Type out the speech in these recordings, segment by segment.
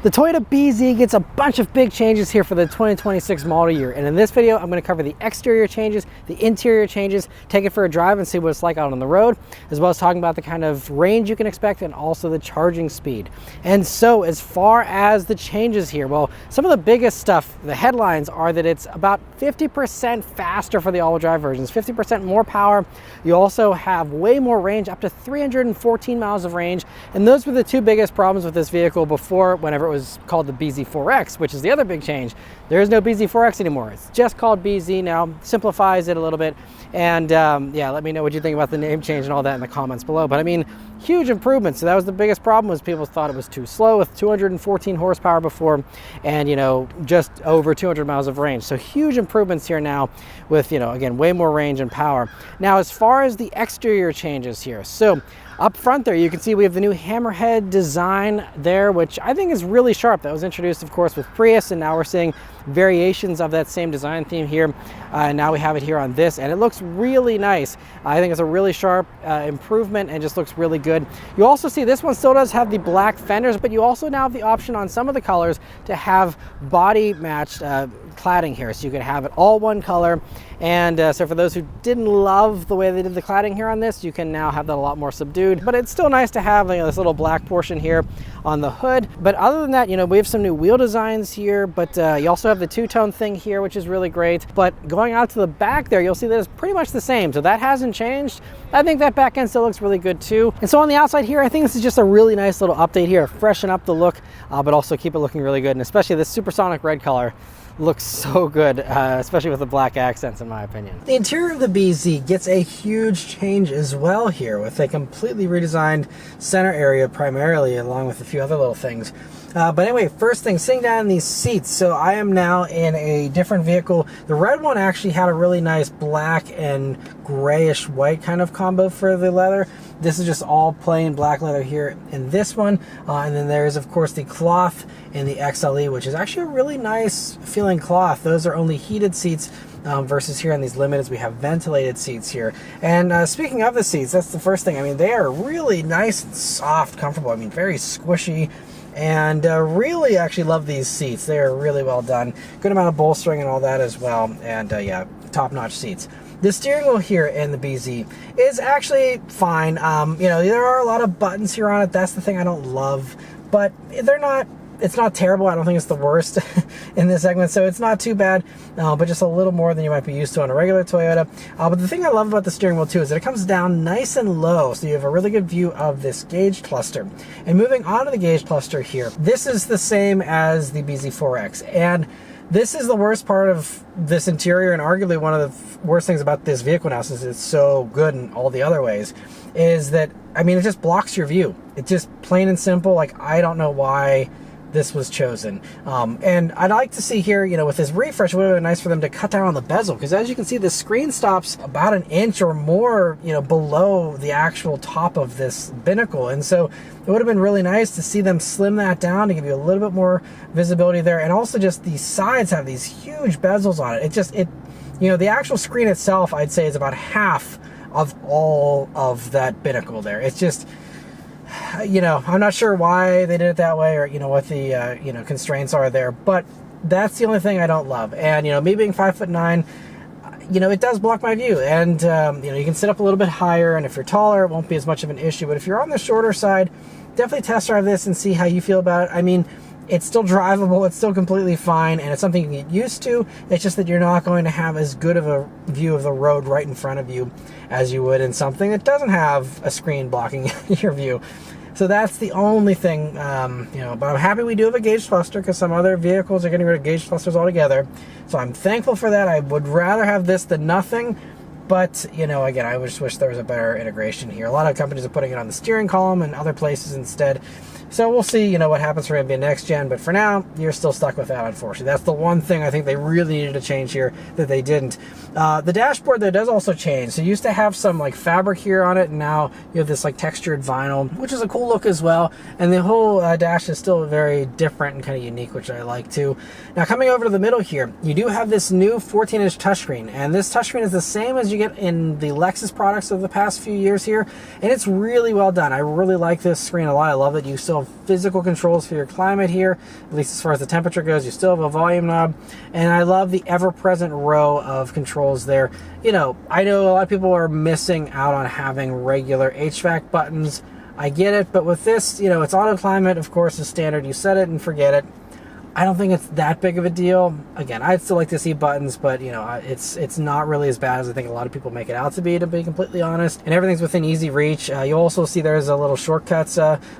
The Toyota BZ gets a bunch of big changes here for the 2026 model year, and in this video I'm going to cover the exterior changes, the interior changes, take it for a drive and see what it's like out on the road, as well as talking about the kind of range you can expect and also the charging speed. And so as far as the changes here, well, some of the biggest stuff, the headlines are that it's about 50% faster for the all-wheel drive versions, 50% more power. You also have way more range, up to 314 miles of range, and those were the two biggest problems with this vehicle before, whenever it was called the BZ4X, which is the other big change. There is no BZ4X anymore. It's just called BZ now. Simplifies it a little bit. And yeah, let me know what you think about the name change and all that in the comments below. But I mean, huge improvements. So that was the biggest problem, was people thought it was too slow with 214 horsepower before and, you know, just over 200 miles of range. So huge improvements here now with, you know, again, way more range and power. Now, as far as the exterior changes here, so up front there, you can see we have the new hammerhead design there, which I think is really sharp. That was introduced, of course, with Prius, and now we're seeing variations of that same design theme here. And now we have it here on this, and it looks really nice. I think it's a really sharp improvement and just looks really good. You also see this one still does have the black fenders, but you also now have the option on some of the colors to have body matched cladding here. So you can have it all one color. And so for those who didn't love the way they did the cladding here on this, you can now have that a lot more subdued. But it's still nice to have, you know, this little black portion here on the hood. But other than that, you know, we have some new wheel designs here, but you also have the two-tone thing here, which is really great. But going out to the back there, you'll see that it's pretty much the same. So that hasn't changed. I think that back end still looks really good too. And so on the outside here, I think this is just a really nice little update here, freshen up the look, but also keep it looking really good. And especially this supersonic red color looks so good, especially with the black accents, in my opinion. The interior of the BZ gets a huge change as well here, with a completely redesigned center area primarily, along with a few other little things. But anyway, first thing, sitting down in these seats. So I am now in a different vehicle. The red one actually had a really nice black and grayish white kind of combo for the leather. This is just all plain black leather here in this one. And then there is, of course, the cloth in the XLE, which is actually a really nice feeling cloth. Those are only heated seats. Versus here on these limiteds, we have ventilated seats here. And speaking of the seats, that's the first thing. I mean, they are really nice and soft, comfortable. I mean, very squishy. And really actually love these seats. They are really well done. Good amount of bolstering and all that as well. And yeah, top-notch seats. The steering wheel here in the BZ is actually fine. You know, there are a lot of buttons here on it. That's the thing I don't love. But they're not... It's not terrible. I don't think it's the worst in this segment, so it's not too bad, but just a little more than you might be used to on a regular Toyota. But the thing I love about the steering wheel too is that it comes down nice and low, so you have a really good view of this gauge cluster. And moving on to the gauge cluster here, this is the same as the BZ4X, and this is the worst part of this interior, and arguably one of the worst things about this vehicle now, since it's so good in all the other ways, is that, I mean, it just blocks your view. It's just plain and simple. Like, I don't know why this was chosen. And I'd like to see here, you know, with this refresh, it would have been nice for them to cut down on the bezel, because as you can see, the screen stops about an inch or more, you know, below the actual top of this binnacle. And so it would have been really nice to see them slim that down to give you a little bit more visibility there. And also just the sides have these huge bezels on it. You know, the actual screen itself, I'd say, is about half of all of that binnacle there. It's just, you know, I'm not sure why they did it that way, or, you know, what the, you know, constraints are there, but that's the only thing I don't love. And, you know, me being 5'9", you know, it does block my view. And, you know, you can sit up a little bit higher, and if you're taller, it won't be as much of an issue. But if you're on the shorter side, definitely test drive this and see how you feel about it. I mean, it's still drivable, it's still completely fine, and it's something you can get used to. It's just that you're not going to have as good of a view of the road right in front of you as you would in something that doesn't have a screen blocking your view. So that's the only thing, you know, but I'm happy we do have a gauge cluster, because some other vehicles are getting rid of gauge clusters altogether. So I'm thankful for that. I would rather have this than nothing. But, you know, again, I just wish there was a better integration here. A lot of companies are putting it on the steering column and other places instead. So we'll see, you know, what happens for maybe next gen. But for now, you're still stuck with that, unfortunately. That's the one thing I think they really needed to change here that they didn't. The dashboard, though, does also change. So you used to have some, like, fabric here on it, and now you have this, like, textured vinyl, which is a cool look as well. And the whole dash is still very different and kind of unique, which I like, too. Now, coming over to the middle here, you do have this new 14-inch touchscreen. And this touchscreen is the same as you get in the Lexus products of the past few years here. And it's really well done. I really like this screen a lot. I love that you still traditional physical controls for your climate here, at least as far as the temperature goes. You still have a volume knob, and I love the ever-present row of controls there. You know, I know a lot of people are missing out on having regular HVAC buttons. I get it, but with this, you know, it's auto climate, of course, is standard. You set it and forget it. I don't think it's that big of a deal. Again, I'd still like to see buttons, but you know, it's not really as bad as I think a lot of people make it out to be completely honest. And everything's within easy reach. You'll also see there's a little shortcuts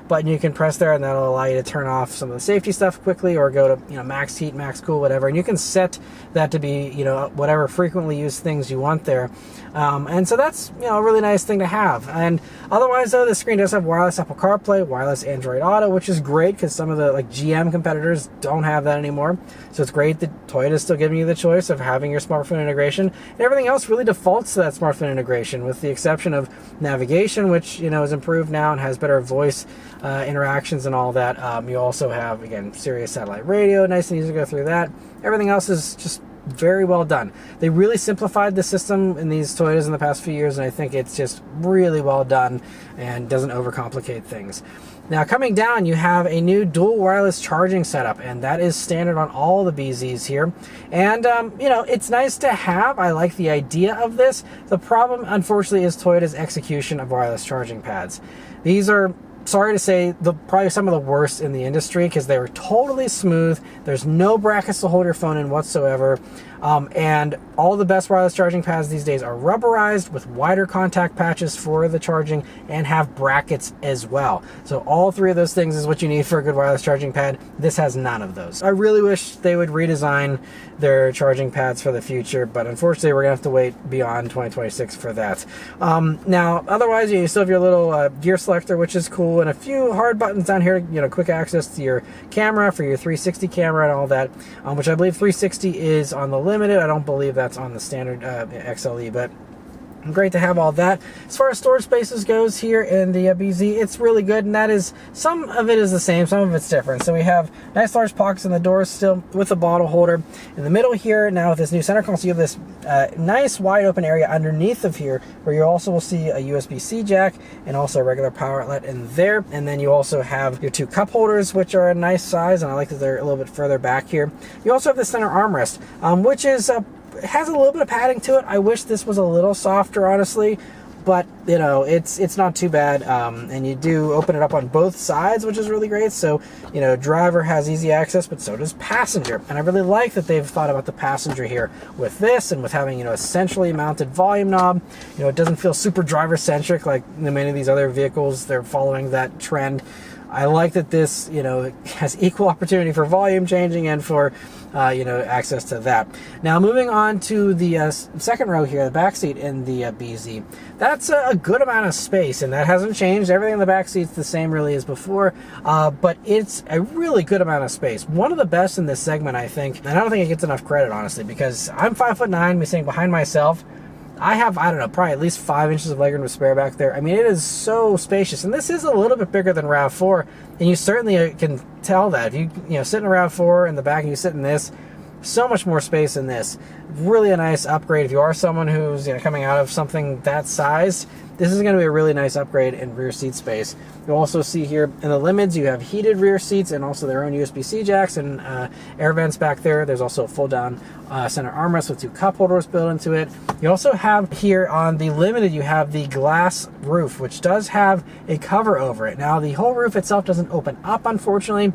button you can press there, and that'll allow you to turn off some of the safety stuff quickly, or go to, you know, max heat, max cool, whatever. And you can set that to be, you know, whatever frequently used things you want there. And so that's, you know, a really nice thing to have. And otherwise, though, the screen does have wireless Apple CarPlay, wireless Android Auto, which is great because some of the like GM competitors don't have that anymore. So it's great that Toyota's still giving you the choice of having your smartphone integration, and everything else really defaults to that smartphone integration, with the exception of navigation, which, you know, is improved now and has better voice interactions and all that. You also have, again, Sirius satellite radio, nice and easy to go through that. Everything else is just very well done. They really simplified the system in these Toyotas in the past few years, and I think it's just really well done and doesn't overcomplicate things. Now, coming down, you have a new dual wireless charging setup, and that is standard on all the BZs here. And, you know, it's nice to have. I like the idea of this. The problem, unfortunately, is Toyota's execution of wireless charging pads. These are, sorry to say, probably some of the worst in the industry, because they were totally smooth. There's no brackets to hold your phone in whatsoever. And all the best wireless charging pads these days are rubberized with wider contact patches for the charging, and have brackets as well. So all three of those things is what you need for a good wireless charging pad. This has none of those. I really wish they would redesign their charging pads for the future, but unfortunately we're gonna have to wait beyond 2026 for that. Now, otherwise, you still have your little gear selector, which is cool, and a few hard buttons down here, you know, quick access to your camera for your 360 camera and all that, which I believe 360 is on the limited. I don't believe that's on the standard XLE, but great to have all that. As far as storage spaces goes here in the BZ, it's really good, and that is, some of it is the same, some of it's different. So we have nice large pockets in the doors still, with a bottle holder in the middle here. Now with this new center console, you have this nice wide open area underneath of here, where you also will see a USB-C jack and also a regular power outlet in there. And then you also have your two cup holders, which are a nice size, and I like that they're a little bit further back here. You also have the center armrest, which is has a little bit of padding to it. I wish this was a little softer, honestly, but you know, it's not too bad. And you do open it up on both sides, which is really great. So, you know, driver has easy access, but so does passenger. And I really like that they've thought about the passenger here with this, and with having, you know, a centrally mounted volume knob. You know, it doesn't feel super driver centric like many of these other vehicles. They're following that trend. I like that this, you know, has equal opportunity for volume changing and for, you know, access to that. Now, moving on to the second row here, the back seat in the BZ. That's a good amount of space, and that hasn't changed. Everything in the back seat's the same really as before, but it's a really good amount of space. One of the best in this segment, I think, and I don't think it gets enough credit, honestly, because I'm 5'9", me sitting behind myself. I have, I don't know, probably at least 5 inches of legroom to spare back there. I mean, it is so spacious, and this is a little bit bigger than RAV4, and you certainly can tell that. If you know, sit in a RAV4 in the back and you sit in this, so much more space in this. Really a nice upgrade if you are someone who's, you know, coming out of something that size. This is going to be a really nice upgrade in rear seat space. You'll also see here in the Limits, you have heated rear seats and also their own USB-C jacks and air vents back there. There's also a fold-down center armrest with two cup holders built into it. You also have here on the Limited, you have the glass roof, which does have a cover over it. Now, the whole roof itself doesn't open up, unfortunately,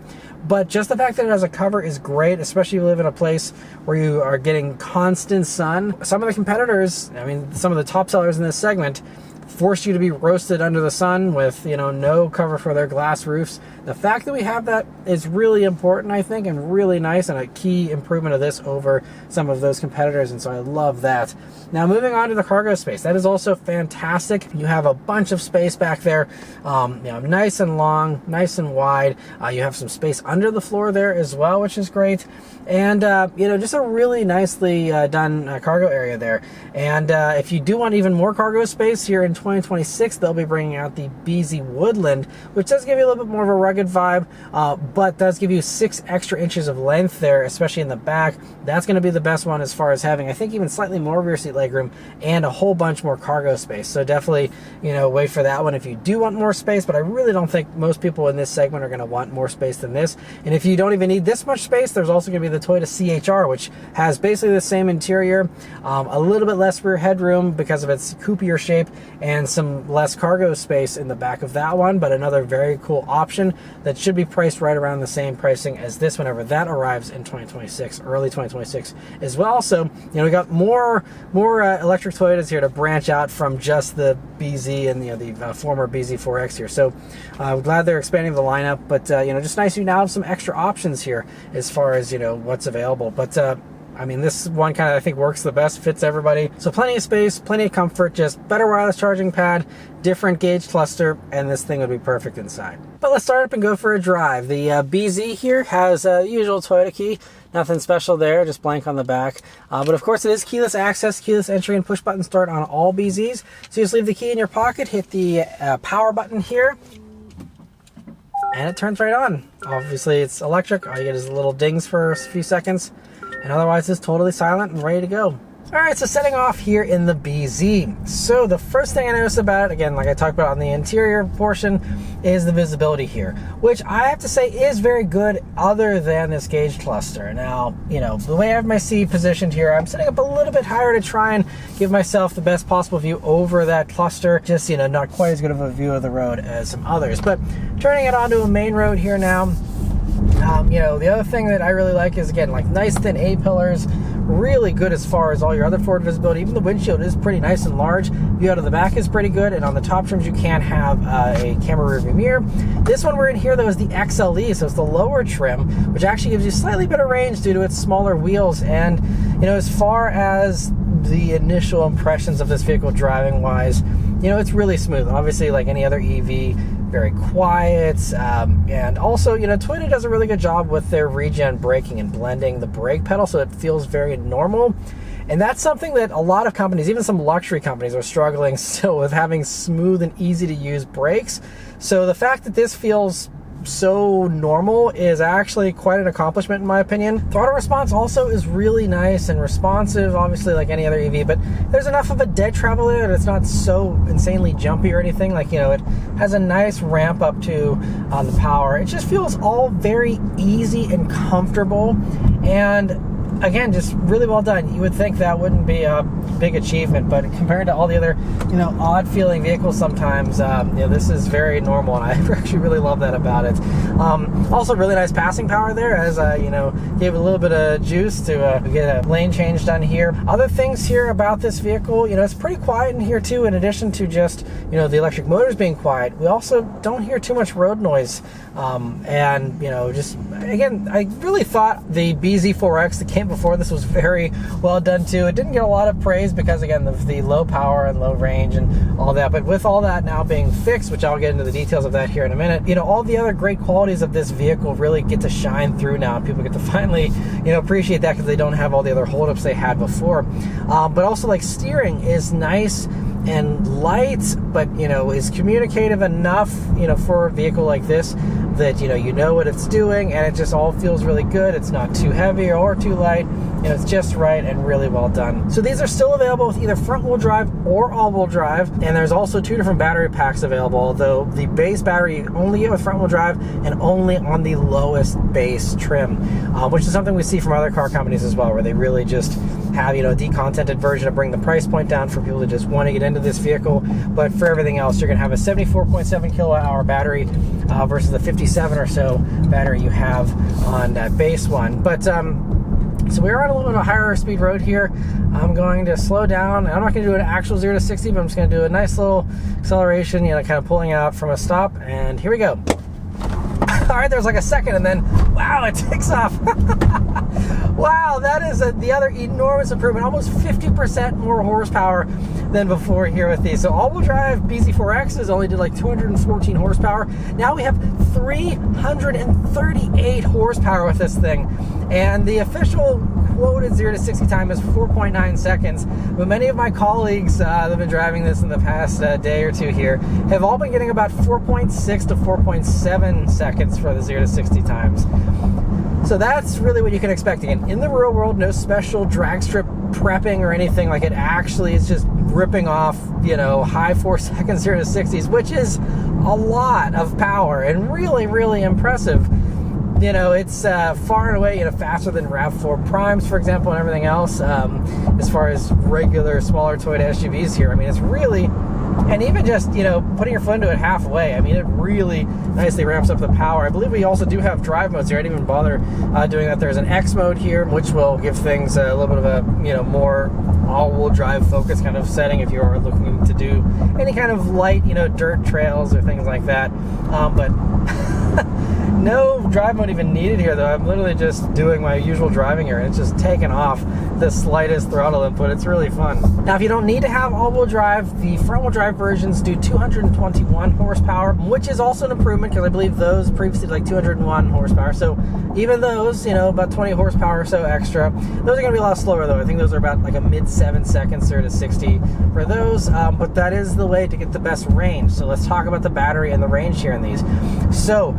but just the fact that it has a cover is great, especially if you live in a place where you are getting constant sun. Some of the competitors, I mean, some of the top sellers in this segment, force you to be roasted under the sun with, you know, no cover for their glass roofs. The fact that we have that is really important, I think, and really nice, and a key improvement of this over some of those competitors, and so I love that. Now, moving on to the cargo space, that is also fantastic. You have a bunch of space back there, you know, nice and long, nice and wide. You have some space under the floor there as well, which is great. And, you know, just a really nicely done cargo area there. And if you do want even more cargo space here in 2026, they'll be bringing out the BZ Woodland, which does give you a little bit more of a rugged vibe, but does give you 6 extra inches of length there, especially in the back. That's going to be the best one as far as having, I think, even slightly more rear seat legroom and a whole bunch more cargo space. So definitely, you know, wait for that one if you do want more space, but I really don't think most people in this segment are going to want more space than this. And if you don't even need this much space, there's also going to be the Toyota CHR, which has basically the same interior, a little bit less rear headroom because of its coupier shape, and some less cargo space in the back of that one, but another very cool option that should be priced right around the same pricing as this whenever that arrives in 2026, early 2026 as well. So, you know, we got more electric Toyotas here to branch out from just the BZ and, you know, the former BZ4X here. So I'm glad they're expanding the lineup, but you know, just nice you now have some extra options here as far as, you know, what's available. But I mean, this one kind of, I think, works the best, fits everybody. So plenty of space, plenty of comfort, just better wireless charging pad, different gauge cluster, and this thing would be perfect inside. But let's start up and go for a drive. The BZ here has a usual Toyota key. Nothing special there, just blank on the back. But of course it is keyless access, keyless entry, and push button start on all BZs. So you just leave the key in your pocket, hit the power button here, and it turns right on. Obviously it's electric. All you get is little dings for a few seconds, and otherwise it's totally silent and ready to go. All right, so setting off here in the BZ. So the first thing I noticed about it, again, like I talked about on the interior portion, is the visibility here, which I have to say is very good other than this gauge cluster. Now, you know, the way I have my seat positioned here, I'm setting up a little bit higher to try and give myself the best possible view over that cluster. Just, you know, not quite as good of a view of the road as some others. But turning it onto a main road here now, you know, the other thing that I really like is, again, like nice thin A-pillars, really good as far as all your other forward visibility. Even the windshield is pretty nice and large. View out of the back is pretty good, and on the top trims you can have a camera rearview mirror. This one we're in here, though, is the XLE, so it's the lower trim, which actually gives you slightly better range due to its smaller wheels. And, you know, as far as the initial impressions of this vehicle driving wise, you know, it's really smooth. Obviously, like any other EV, very quiet, and also, you know, Toyota does a really good job with their regen braking and blending the brake pedal, so it feels very normal. And that's something that a lot of companies, even some luxury companies, are struggling still with, having smooth and easy to use brakes. So the fact that this feels so normal is actually quite an accomplishment in my opinion. Throttle response also is really nice and responsive, obviously like any other EV, but there's enough of a dead travel there that it's not so insanely jumpy or anything. Like, you know, it has a nice ramp up to on the power. It just feels all very easy and comfortable, and again, just really well done. You would think that wouldn't be a big achievement, but compared to all the other, you know, odd feeling vehicles sometimes, you know, this is very normal, and I actually really love that about it. Also really nice passing power there, as you know, gave a little bit of juice to get a lane change done here. Other things here about this vehicle, you know, it's pretty quiet in here too. In addition to just, you know, the electric motors being quiet, we also don't hear too much road noise. And, you know, just again, I really thought the BZ4X that came before this was very well done too. It didn't get a lot of praise because, again, of the low power and low range and all that, but with all that now being fixed, which I'll get into the details of that here in a minute, you know, all the other great qualities of this vehicle really get to shine through now, and people get to finally, you know, appreciate that because they don't have all the other holdups they had before. But also, like, steering is nice and light, but, you know, is communicative enough, you know, for a vehicle like this that, you know what it's doing, and it just all feels really good. It's not too heavy or too light. You know, it's just right and really well done. So these are still available with either front-wheel drive or all-wheel drive, and there's also 2 different battery packs available, although the base battery you only get with front-wheel drive and only on the lowest base trim, which is something we see from other car companies as well, where they really just have, you know, a decontented version to bring the price point down for people that just want to get into this vehicle. But for everything else, you're going to have a 74.7 kilowatt-hour battery versus the 57 or so battery you have on that base one. But so we're on a little bit of a higher speed road here. I'm going to slow down. I'm not going to do an actual 0 to 60, but I'm just going to do a nice little acceleration, you know, kind of pulling out from a stop. And here we go. All right, there's like a second, and then, wow, it takes off. Wow, that is the other enormous improvement. Almost 50% more horsepower than before here with these. So all-wheel drive BZ4Xs only did like 214 horsepower. Now we have 338 horsepower with this thing. And the official quoted 0 to 60 time is 4.9 seconds, but many of my colleagues that have been driving this in the past day or two here have all been getting about 4.6 to 4.7 seconds for the 0 to 60 times. So that's really what you can expect. Again, in the real world, no special drag strip prepping or anything. Like, it actually is just ripping off, you know, high 4 seconds 0 to 60s, which is a lot of power and really, really impressive. You know, it's far and away, you know, faster than RAV4 Primes, for example, and everything else. As far as regular, smaller Toyota SUVs here, I mean, it's really, and even just, you know, putting your foot into it halfway, I mean, it really nicely ramps up the power. I believe we also do have drive modes here. I didn't even bother doing that. There's an X mode here, which will give things a little bit of a, you know, more all-wheel drive focus kind of setting if you are looking to do any kind of light, you know, dirt trails or things like that. But no drive mode even needed here, though. I'm literally just doing my usual driving here, and it's just taking off the slightest throttle input. It's really fun. Now, if you don't need to have all-wheel drive, the front-wheel drive versions do 221 horsepower, which is also an improvement because I believe those previously did like 201 horsepower. So even those, you know, about 20 horsepower or so extra. Those are going to be a lot slower, though. I think those are about like a mid-7 seconds, 0 to 60 for those. But that is the way to get the best range. So let's talk about the battery and the range here in these. So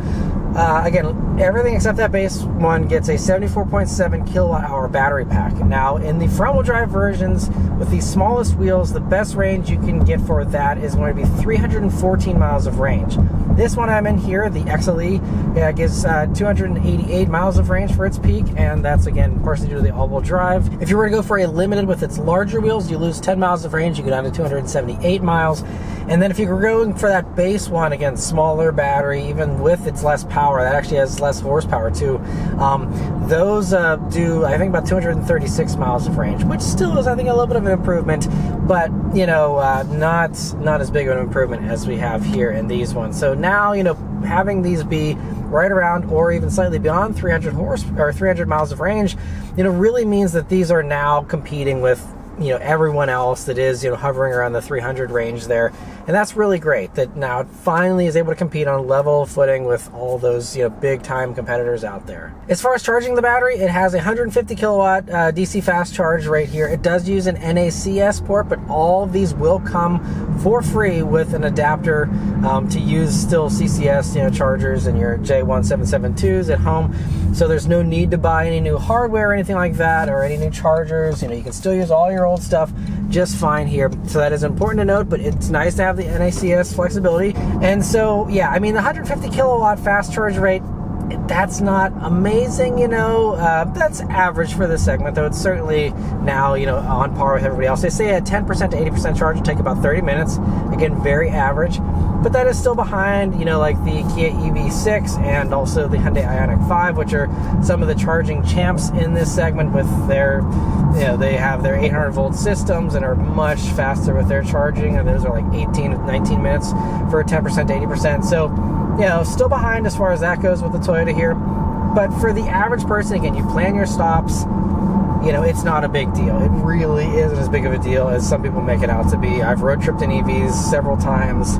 again, everything except that base one gets a 74.7 kilowatt hour battery pack. Now, in the front-wheel drive versions with the smallest wheels, the best range you can get for that is going to be 314 miles of range. This one I'm in here, the XLE, gives 288 miles of range for its peak, and that's, again, partially due to the all-wheel drive. If you were to go for a limited with its larger wheels, you lose 10 miles of range. You go down to 278 miles. And then if you were going for that base one, again, smaller battery, even with its less power, that actually has less horsepower too. Those do, I think, about 236 miles of range, which still is, I think, a little bit of an improvement, but, you know, not as big of an improvement as we have here in these ones. So now, you know, having these be right around or even slightly beyond 300 miles of range, you know, really means that these are now competing with, you know, everyone else that is, you know, hovering around the 300 range there. And that's really great that now it finally is able to compete on level footing with all those, you know, big time competitors out there. As far as charging the battery, it has a 150 kilowatt DC fast charge right here. It does use an NACS port, but all of these will come for free with an adapter to use still CCS, you know, chargers and your J1772s at home. So there's no need to buy any new hardware or anything like that, or any new chargers. You know, you can still use all your old stuff just fine here. So that is important to note, but it's nice to have the NACS flexibility. And so, yeah, I mean, the 150 kilowatt fast charge rate, that's not amazing, you know. That's average for this segment, though. It's certainly now, you know, on par with everybody else. They say a 10% to 80% charge will take about 30 minutes. Again, very average. But that is still behind, you know, like the Kia EV6 and also the Hyundai Ioniq 5, which are some of the charging champs in this segment with their, you know, they have their 800 volt systems and are much faster with their charging. And those are like 18 to 19 minutes for 10% to 80%. So, you know, still behind as far as that goes with the Toyota here. But for the average person, again, you plan your stops, you know, it's not a big deal. It really isn't as big of a deal as some people make it out to be. I've road tripped in EVs several times.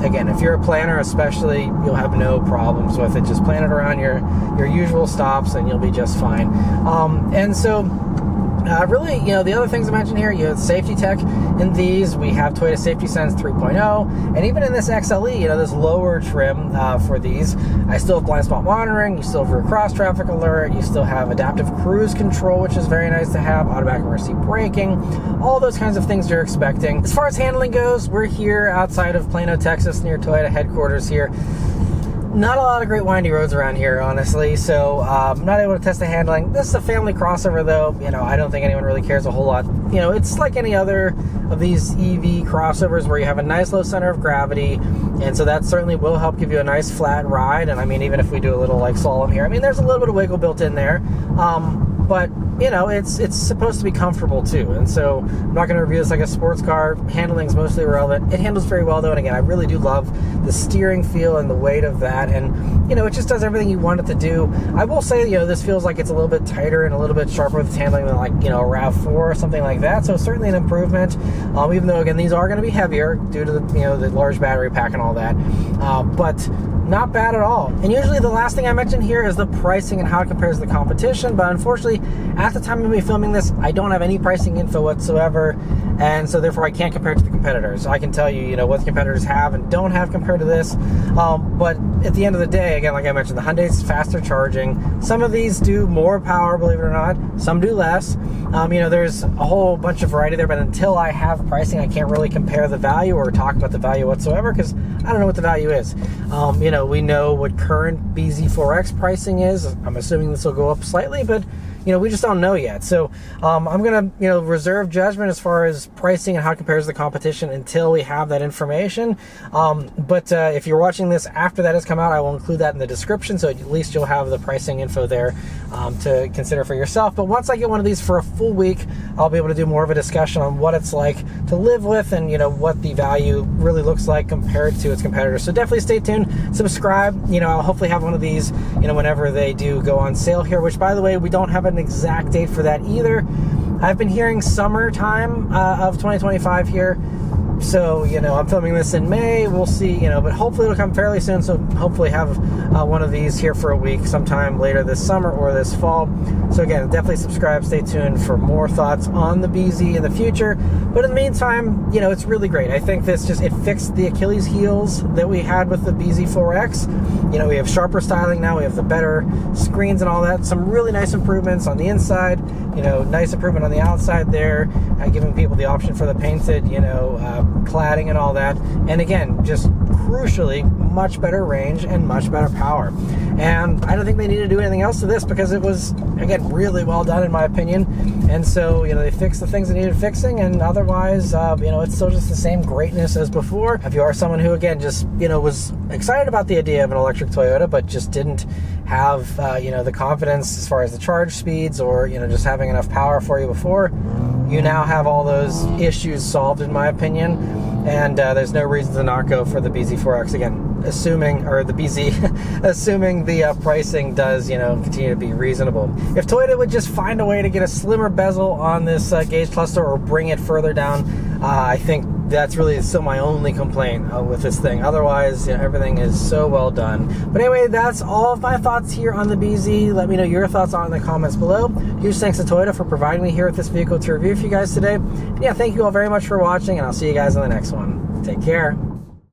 Again, if you're a planner especially, you'll have no problems with it. Just plan it around your usual stops and you'll be just fine. And so really, you know, the other things I mentioned here, you have safety tech in these. We have Toyota Safety Sense 3.0, and even in this XLE, you know, this lower trim for these, I still have blind spot monitoring, you still have rear cross traffic alert, you still have adaptive cruise control, which is very nice to have, automatic emergency braking, all those kinds of things you're expecting. As far as handling goes, we're here outside of Plano, Texas, near Toyota headquarters here. Not a lot of great windy roads around here, honestly, so I'm not able to test the handling. This is a family crossover, though. You know, I don't think anyone really cares a whole lot. You know, it's like any other of these EV crossovers where you have a nice low center of gravity, and so that certainly will help give you a nice flat ride. And I mean, even if we do a little like slalom here, I mean, there's a little bit of wiggle built in there, but you know, it's supposed to be comfortable too. And so I'm not going to review this like a sports car. Handling is mostly irrelevant. It handles very well, though, and again, I really do love the steering feel and the weight of that, and you know, it just does everything you want it to do. I will say, you know, this feels like it's a little bit tighter and a little bit sharper with its handling than, like, you know, a RAV4 or something like that. So certainly an improvement. Even though, again, these are going to be heavier due to the, you know, the large battery pack and all that, but not bad at all. And usually the last thing I mention here is the pricing and how it compares to the competition, but unfortunately, at the time of me filming this, I don't have any pricing info whatsoever, and so therefore I can't compare it to the competitors. So I can tell you, what the competitors have and don't have compared to this. But at the end of the day, again, like I mentioned, the Hyundai's faster charging. Some of these do more power, believe it or not. Some do less. There's a whole bunch of variety there, but until I have pricing, I can't really compare the value or talk about the value whatsoever because I don't know what the value is. We know what current BZ4X pricing is. I'm assuming this will go up slightly, but we just don't know yet. So I'm going to, reserve judgment as far as pricing and how it compares to the competition until we have that information. But if you're watching this after that has come out, I will include that in the description, so at least you'll have the pricing info there to consider for yourself. But once I get one of these for a full week, I'll be able to do more of a discussion on what it's like to live with and, what the value really looks like compared to its competitors. So definitely stay tuned, subscribe. I'll hopefully have one of these, whenever they do go on sale here, which, by the way, we don't have an exact date for that either. I've been hearing summertime of 2025 here. So, I'm filming this in May. We'll see, but hopefully it'll come fairly soon. So hopefully have one of these here for a week sometime later this summer or this fall. So again, definitely subscribe. Stay tuned for more thoughts on the BZ in the future. But in the meantime, it's really great. I think it fixed the Achilles heels that we had with the BZ4X. We have sharper styling now. We have the better screens and all that. Some really nice improvements on the inside. Nice improvement on the outside there, giving people the option for the painted, cladding and all that. And again, just crucially, much better range and much better power. And I don't think they need to do anything else to this because it was, again, really well done in my opinion. And so, they fixed the things that needed fixing, and otherwise, it's still just the same greatness as before. If you are someone who, again, just, was excited about the idea of an electric Toyota, but just didn't have, the confidence as far as the charge speeds or, just having enough power for you before, you now have all those issues solved, in my opinion. And there's no reason to not go for the BZ4X again, assuming the pricing does, continue to be reasonable. If Toyota would just find a way to get a slimmer bezel on this gauge cluster or bring it further down, I think that's really still my only complaint with this thing. Otherwise, everything is so well done. But anyway, that's all of my thoughts here on the BZ. Let me know your thoughts on it in the comments below. Huge thanks to Toyota for providing me here with this vehicle to review for you guys today. And yeah, thank you all very much for watching, and I'll see you guys on the next one. Take care.